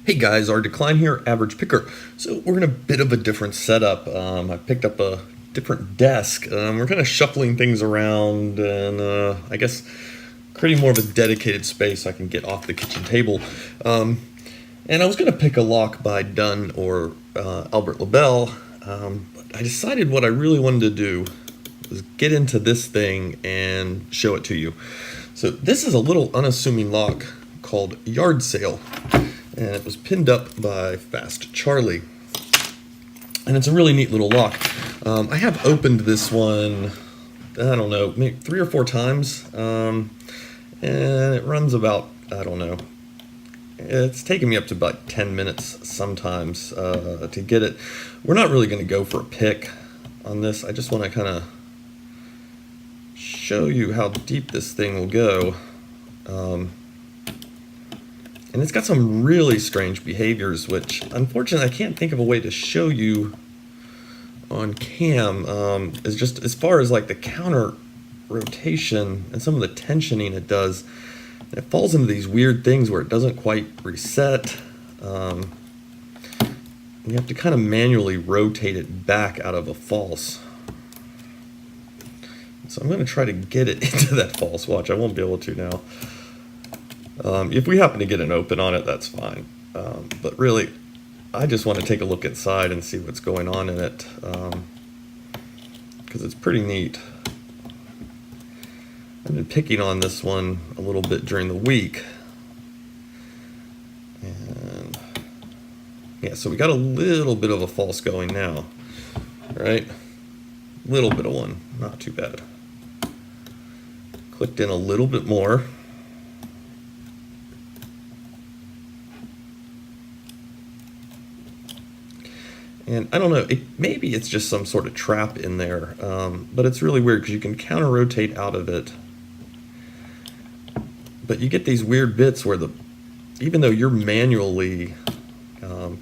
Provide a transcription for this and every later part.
Hey guys, our Decline here, average picker. So we're in a bit of a different setup. I picked up a different desk. We're kind of shuffling things around and I guess creating more of a dedicated space so I can get off the kitchen table. And I was going to pick a lock by Dunn or Albert LaBelle, but I decided what I really wanted to do was get into this thing and show it to you. So this is a little unassuming lock called Yardsale. And it was pinned up by FastCharlie. And it's a really neat little lock. I have opened this one, I don't know, maybe 3 or 4 times. And it runs about, I don't know, it's taken me up to about 10 minutes sometimes to get it. We're not really going to go for a pick on this. I just want to kind of show you how deep this thing will go. And it's got some really strange behaviors, which unfortunately I can't think of a way to show you on cam. Is just as far as like the counter rotation and some of the tensioning it does. It falls into these weird things where it doesn't quite reset. You have to kind of manually rotate it back out of a false. So I'm going to try to get it into that false. Watch, I won't be able to now. If we happen to get an open on it, that's fine. But really, I just want to take a look inside and see what's going on in it, because it's pretty neat. I've been picking on this one a little bit during the week. And yeah, so we got a little bit of a false going now, right? Little bit of one, not too bad. Clicked in a little bit more. And I don't know, maybe it's just some sort of trap in there, but it's really weird because you can counter rotate out of it. But you get these weird bits where even though you're manually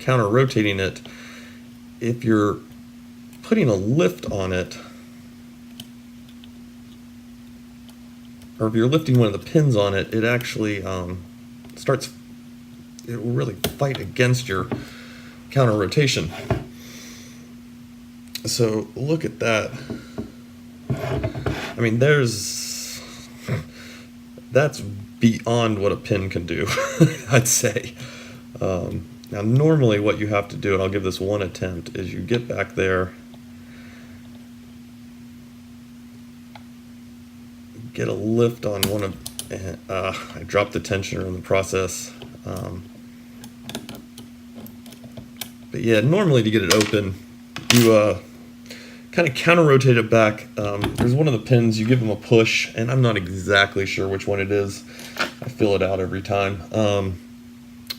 counter rotating it, if you're putting a lift on it, or if you're lifting one of the pins on it, it actually it will really fight against your counter rotation. So look at that. I mean, that's beyond what a pin can do, I'd say. Now, normally what you have to do, and I'll give this one attempt, is you get back there, get a lift on one of, I dropped the tensioner in the process. But yeah, normally to get it open, you kind of counter rotate it back. There's one of the pins, you give them a push, and I'm not exactly sure which one it is. I feel it out every time.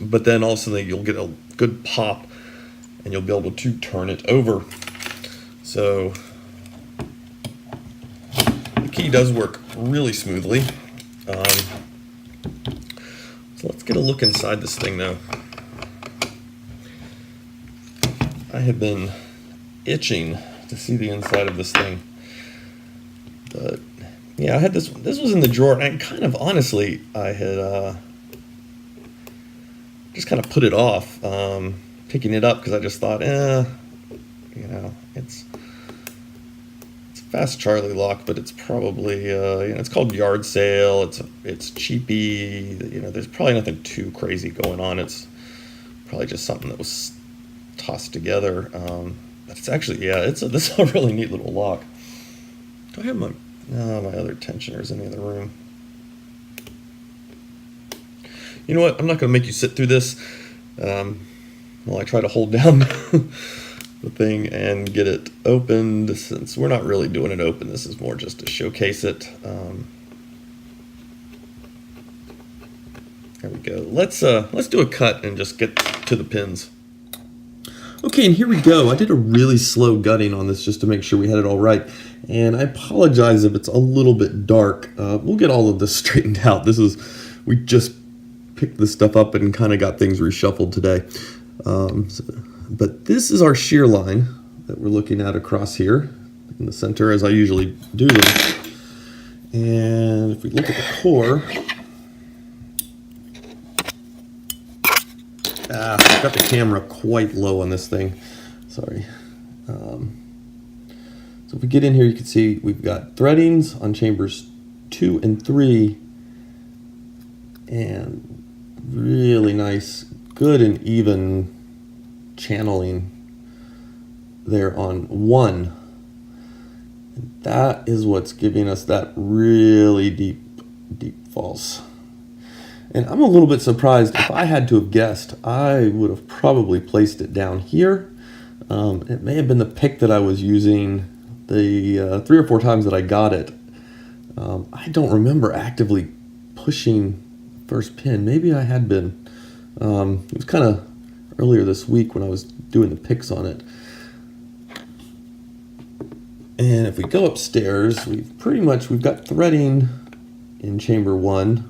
But then all of a sudden you'll get a good pop, and you'll be able to turn it over. So the key does work really smoothly. So let's get a look inside this thing now. I have been itching to see the inside of this thing, but yeah, I had this was in the drawer, and kind of honestly I had just kind of put it off picking it up because I just thought, you know, it's a FastCharlie lock, but it's probably it's called Yardsale. It's cheapy, you know, there's probably nothing too crazy going on. It's probably just something that was tossed together, but it's actually, this is a really neat little lock. Do I have my other tensioners in the other room? You know what, I'm not going to make you sit through this while I try to hold down the thing and get it opened, since we're not really doing it open. This is more just to showcase it. There we go. Let's do a cut and just get to the pins. Okay, and here we go. I did a really slow gutting on this just to make sure we had it all right. And I apologize if it's a little bit dark. We'll get all of this straightened out. We just picked this stuff up and kind of got things reshuffled today. But this is our shear line that we're looking at across here in the center, as I usually do them. And if we look at the core, I've got the camera quite low on this thing. Sorry. So if we get in here, you can see we've got threadings on chambers 2 and 3, and really nice, good and even channeling there on 1. And that is what's giving us that really deep false. And I'm a little bit surprised. If I had to have guessed, I would have probably placed it down here. It may have been the pick that I was using the 3 or 4 times that I got it. I don't remember actively pushing first pin. Maybe I had been. It was kind of earlier this week when I was doing the picks on it. And if we go upstairs, we've got threading in chamber 1.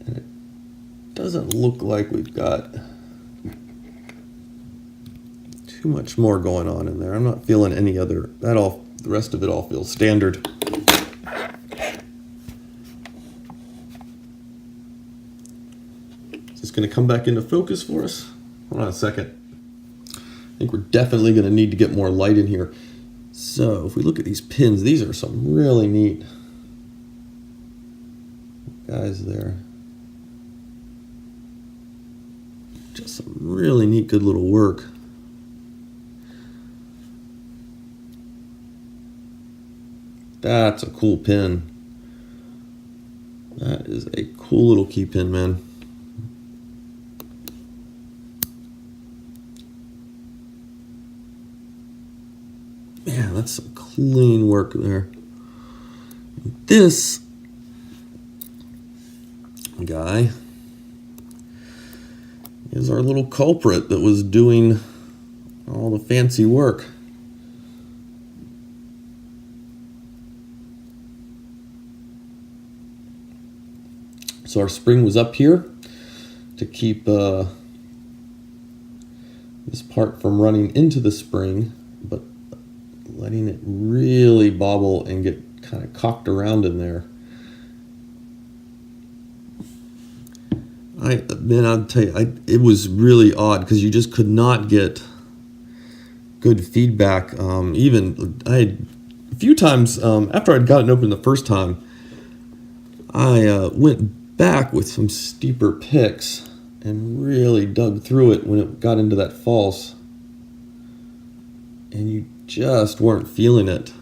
And it doesn't look like we've got too much more going on in there. I'm not feeling any other, the rest of it all feels standard. Is this going to come back into focus for us? Hold on a second. I think we're definitely going to need to get more light in here. So if we look at these pins, these are some really neat guys there. Just some really neat, good little work. That's a cool pin. That is a cool little key pin, man. Man, that's some clean work there. This guy is our little culprit that was doing all the fancy work. So our spring was up here to keep this part from running into the spring, but letting it really bobble and get kind of cocked around in there. I'll tell you, it was really odd because you just could not get good feedback. I had a few times after I'd gotten open the first time, I went back with some steeper picks and really dug through it when it got into that false, and you just weren't feeling it.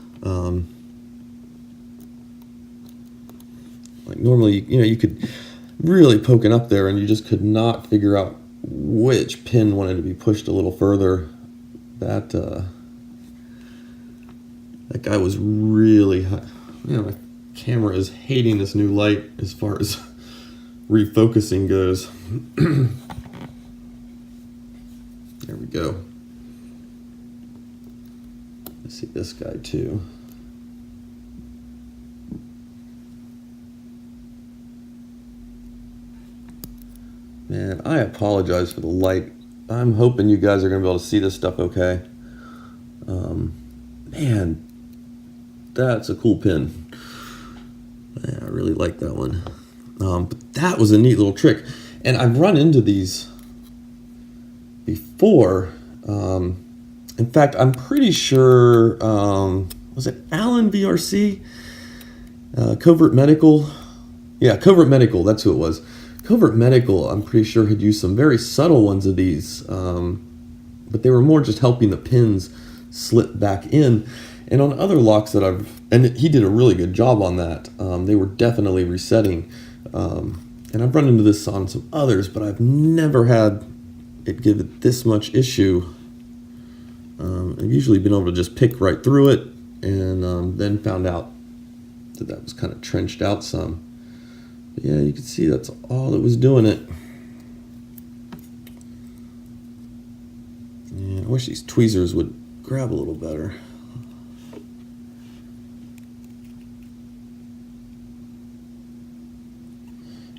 Like normally, you could really poke it up there and you just could not figure out which pin wanted to be pushed a little further. That guy was really high. My camera is hating this new light as far as refocusing goes. There we go. Let's see this guy too. Man, I apologize for the light. I'm hoping you guys are going to be able to see this stuff okay. Man, that's a cool pin. Man, I really like that one. But that was a neat little trick. And I've run into these before. In fact, I'm pretty sure, was it Allen VRC? Covert Medical? Yeah, Covert Medical, that's who it was. Covert Medical, I'm pretty sure, had used some very subtle ones of these, but they were more just helping the pins slip back in. And on other locks that and he did a really good job on that. They were definitely resetting. And I've run into this on some others, but I've never had it give it this much issue. I've usually been able to just pick right through it, and then found out that was kind of trenched out some. But yeah, you can see that's all that was doing it. And I wish these tweezers would grab a little better.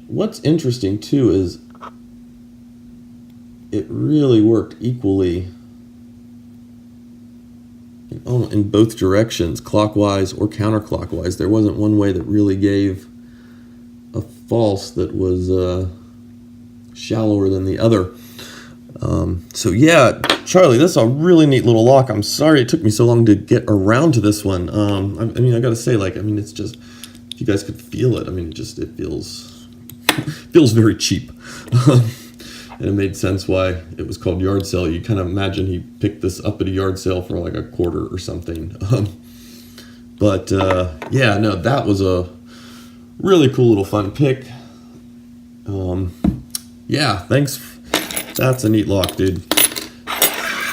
What's interesting too is it really worked equally in both directions, clockwise or counterclockwise. There wasn't one way that really gave a false that was shallower than the other. So yeah, Charlie, that's a really neat little lock. I'm sorry it took me so long to get around to this one. I mean, I gotta say, like, I mean, it's just, if you guys could feel it, I mean, it feels very cheap. And it made sense why it was called Yardsale. You kind of imagine he picked this up at a yard sale for like a quarter or something. But yeah, no, that was a really cool little fun pick. Yeah, thanks. That's a neat lock, dude.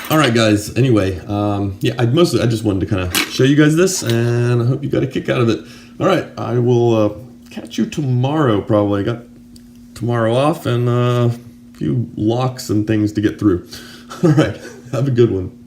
All right, guys. Anyway, yeah, I just wanted to kind of show you guys this, and I hope you got a kick out of it. All right, I will catch you tomorrow. Probably I got tomorrow off and a few locks and things to get through. All right, have a good one.